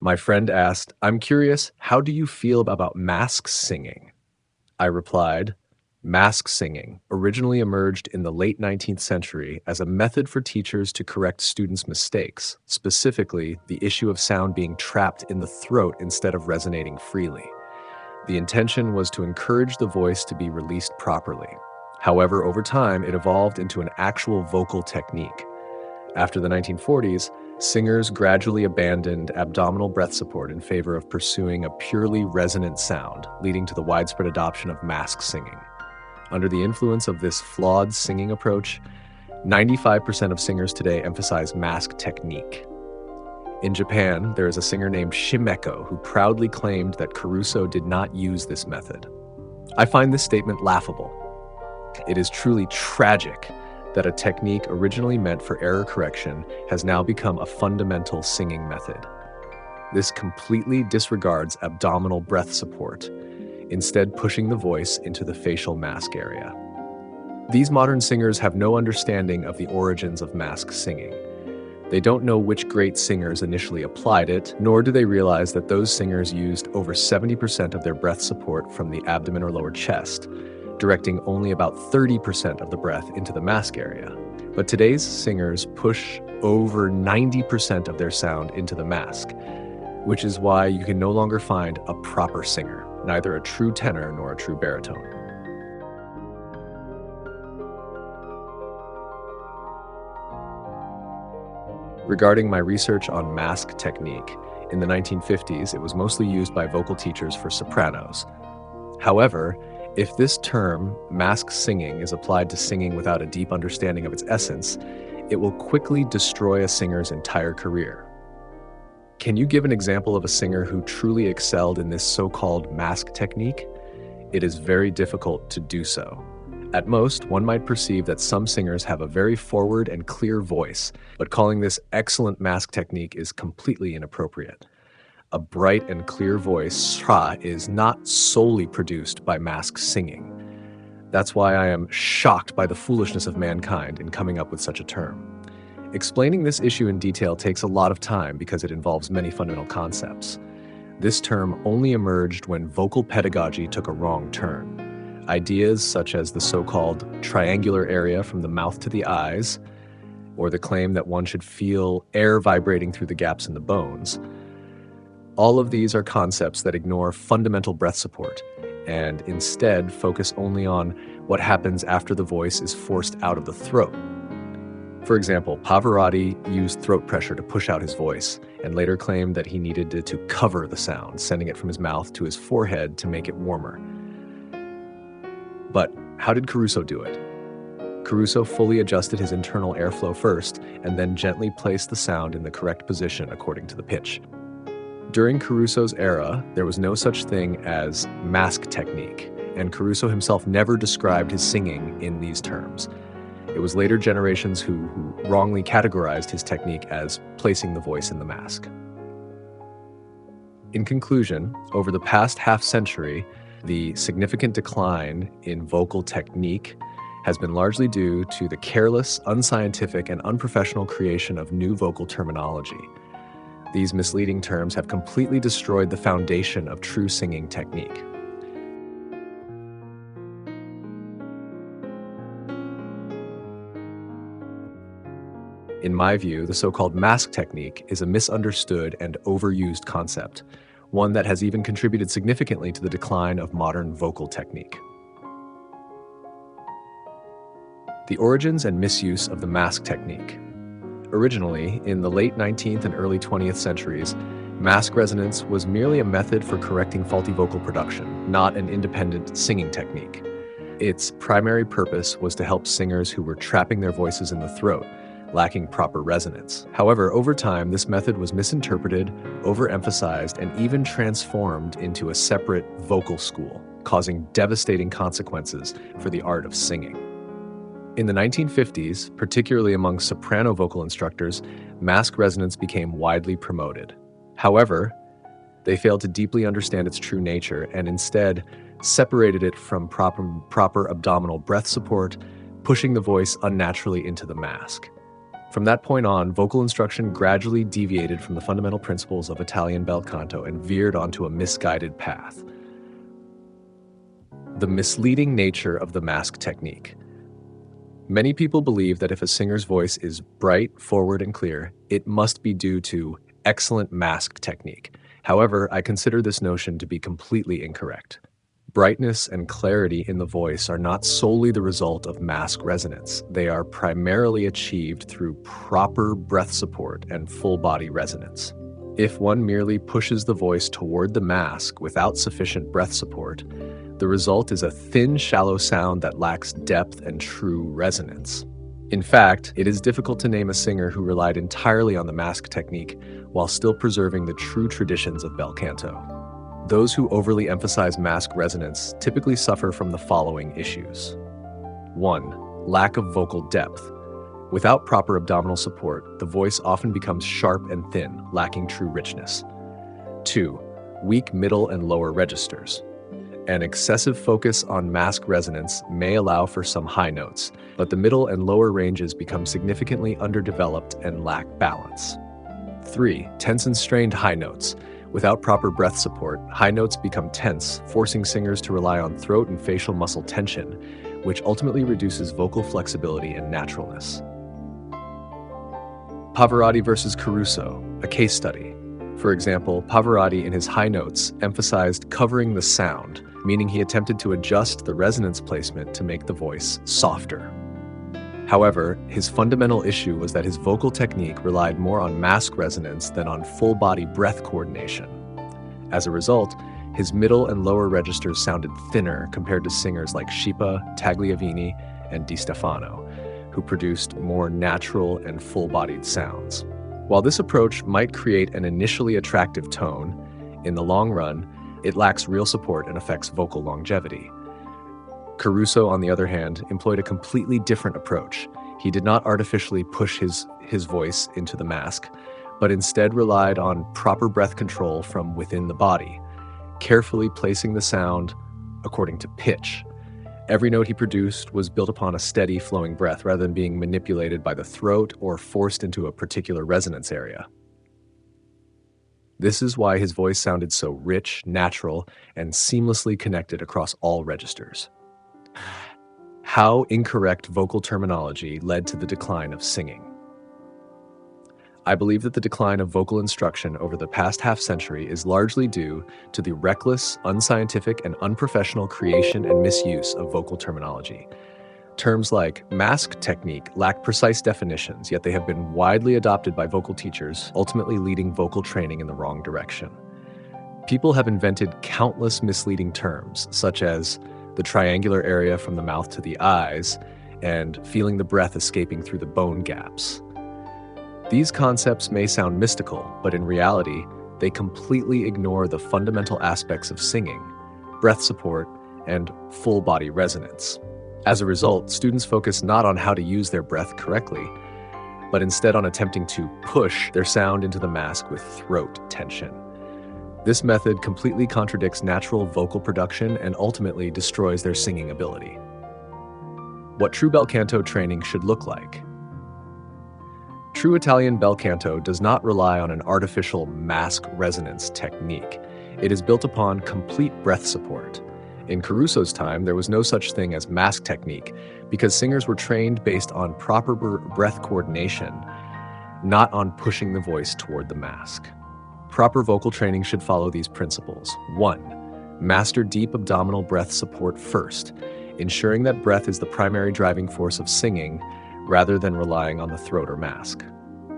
My friend asked, "I'm curious, how do you feel about mask singing?" I replied, "Mask singing originally emerged in the late 19th century as a method for teachers to correct students' mistakes, specifically the issue of sound being trapped in the throat instead of resonating freely. The intention was to encourage the voice to be released properly. However, over time, it evolved into an actual vocal technique. After the 1940s, singers gradually abandoned abdominal breath support in favor of pursuing a purely resonant sound, leading to the widespread adoption of mask singing. Under the influence of this flawed singing approach, 95% of singers today emphasize mask technique. In Japan, there is a singer named Shimeko who proudly claimed that Caruso did not use this method. I find this statement laughable. It is truly tragic that a technique originally meant for error correction has now become a fundamental singing method. This completely disregards abdominal breath support, instead pushing the voice into the facial mask area. These modern singers have no understanding of the origins of mask singing. They don't know which great singers initially applied it, nor do they realize that those singers used over 70% of their breath support from the abdomen or lower chest, directing only about 30% of the breath into the mask area. But today's singers push over 90% of their sound into the mask, which is why you can no longer find a proper singer, neither a true tenor nor a true baritone. Regarding my research on mask technique, in the 1950s, it was mostly used by vocal teachers for sopranos. However, if this term, mask singing, is applied to singing without a deep understanding of its essence, it will quickly destroy a singer's entire career. Can you give an example of a singer who truly excelled in this so-called mask technique? It is very difficult to do so. At most, one might perceive that some singers have a very forward and clear voice, but calling this excellent mask technique is completely inappropriate. A bright and clear voice, sra, is not solely produced by mask singing. That's why I am shocked by the foolishness of mankind in coming up with such a term. Explaining this issue in detail takes a lot of time because it involves many fundamental concepts. This term only emerged when vocal pedagogy took a wrong turn. Ideas such as the so-called triangular area from the mouth to the eyes, or the claim that one should feel air vibrating through the gaps in the bones. All of these are concepts that ignore fundamental breath support and instead focus only on what happens after the voice is forced out of the throat. For example, Pavarotti used throat pressure to push out his voice and later claimed that he needed to cover the sound, sending it from his mouth to his forehead to make it warmer. But how did Caruso do it? Caruso fully adjusted his internal airflow first and then gently placed the sound in the correct position according to the pitch. During Caruso's era, there was no such thing as mask technique, and Caruso himself never described his singing in these terms. It was later generations who wrongly categorized his technique as placing the voice in the mask. In conclusion, over the past half-century, the significant decline in vocal technique has been largely due to the careless, unscientific, and unprofessional creation of new vocal terminology. These misleading terms have completely destroyed the foundation of true singing technique. In my view, the so-called mask technique is a misunderstood and overused concept, one that has even contributed significantly to the decline of modern vocal technique. The origins and misuse of the mask technique. Originally, in the late 19th and early 20th centuries, mask resonance was merely a method for correcting faulty vocal production, not an independent singing technique. Its primary purpose was to help singers who were trapping their voices in the throat, lacking proper resonance. However, over time, this method was misinterpreted, overemphasized, and even transformed into a separate vocal school, causing devastating consequences for the art of singing. In the 1950s, particularly among soprano vocal instructors, mask resonance became widely promoted. However, they failed to deeply understand its true nature and instead separated it from proper abdominal breath support, pushing the voice unnaturally into the mask. From that point on, vocal instruction gradually deviated from the fundamental principles of Italian bel canto and veered onto a misguided path. The misleading nature of the mask technique. Many people believe that if a singer's voice is bright, forward, and clear, it must be due to excellent mask technique. However, I consider this notion to be completely incorrect. Brightness and clarity in the voice are not solely the result of mask resonance. They are primarily achieved through proper breath support and full body resonance. If one merely pushes the voice toward the mask without sufficient breath support, the result is a thin, shallow sound that lacks depth and true resonance. In fact, it is difficult to name a singer who relied entirely on the mask technique while still preserving the true traditions of bel canto. Those who overly emphasize mask resonance typically suffer from the following issues. 1. Lack of vocal depth. Without proper abdominal support, the voice often becomes sharp and thin, lacking true richness. 2. Weak middle and lower registers. An excessive focus on mask resonance may allow for some high notes, but the middle and lower ranges become significantly underdeveloped and lack balance. 3. Tense and strained high notes. Without proper breath support, high notes become tense, forcing singers to rely on throat and facial muscle tension, which ultimately reduces vocal flexibility and naturalness. Pavarotti versus Caruso, a case study. For example, Pavarotti in his high notes emphasized covering the sound, meaning he attempted to adjust the resonance placement to make the voice softer. However, his fundamental issue was that his vocal technique relied more on mask resonance than on full-body breath coordination. As a result, his middle and lower registers sounded thinner compared to singers like Scipa, Tagliavini, and Di Stefano, who produced more natural and full-bodied sounds. While this approach might create an initially attractive tone, in the long run, it lacks real support and affects vocal longevity. Caruso, on the other hand, employed a completely different approach. He did not artificially push his voice into the mask, but instead relied on proper breath control from within the body, carefully placing the sound according to pitch. Every note he produced was built upon a steady, flowing breath rather than being manipulated by the throat or forced into a particular resonance area. This is why his voice sounded so rich, natural, and seamlessly connected across all registers. How incorrect vocal terminology led to the decline of singing. I believe that the decline of vocal instruction over the past half-century is largely due to the reckless, unscientific, and unprofessional creation and misuse of vocal terminology. Terms like mask technique lack precise definitions, yet they have been widely adopted by vocal teachers, ultimately leading vocal training in the wrong direction. People have invented countless misleading terms, such as the triangular area from the mouth to the eyes, and feeling the breath escaping through the bone gaps. These concepts may sound mystical, but in reality, they completely ignore the fundamental aspects of singing, breath support, and full body resonance. As a result, students focus not on how to use their breath correctly, but instead on attempting to push their sound into the mask with throat tension. This method completely contradicts natural vocal production and ultimately destroys their singing ability. What true bel canto training should look like. True Italian bel canto does not rely on an artificial mask resonance technique. It is built upon complete breath support. In Caruso's time, there was no such thing as mask technique because singers were trained based on proper breath coordination, not on pushing the voice toward the mask. Proper vocal training should follow these principles. 1. Master deep abdominal breath support first, ensuring that breath is the primary driving force of singing rather than relying on the throat or mask.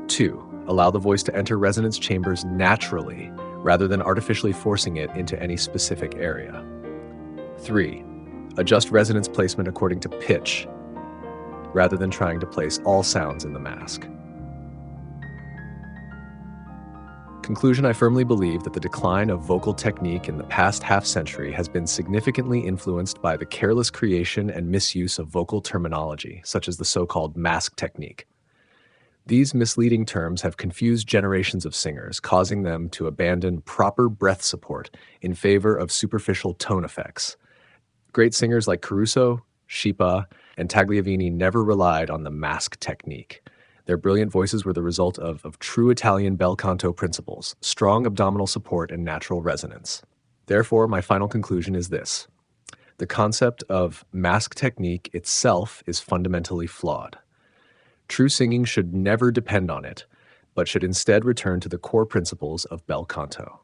2. Allow the voice to enter resonance chambers naturally rather than artificially forcing it into any specific area. 3. Adjust resonance placement according to pitch rather than trying to place all sounds in the mask. Conclusion: I firmly believe that the decline of vocal technique in the past half-century has been significantly influenced by the careless creation and misuse of vocal terminology, such as the so-called mask technique. These misleading terms have confused generations of singers, causing them to abandon proper breath support in favor of superficial tone effects. Great singers like Caruso, Scipa, and Tagliavini never relied on the mask technique. Their brilliant voices were the result of true Italian bel canto principles, strong abdominal support, and natural resonance. Therefore, my final conclusion is this. The concept of mask technique itself is fundamentally flawed. True singing should never depend on it, but should instead return to the core principles of bel canto.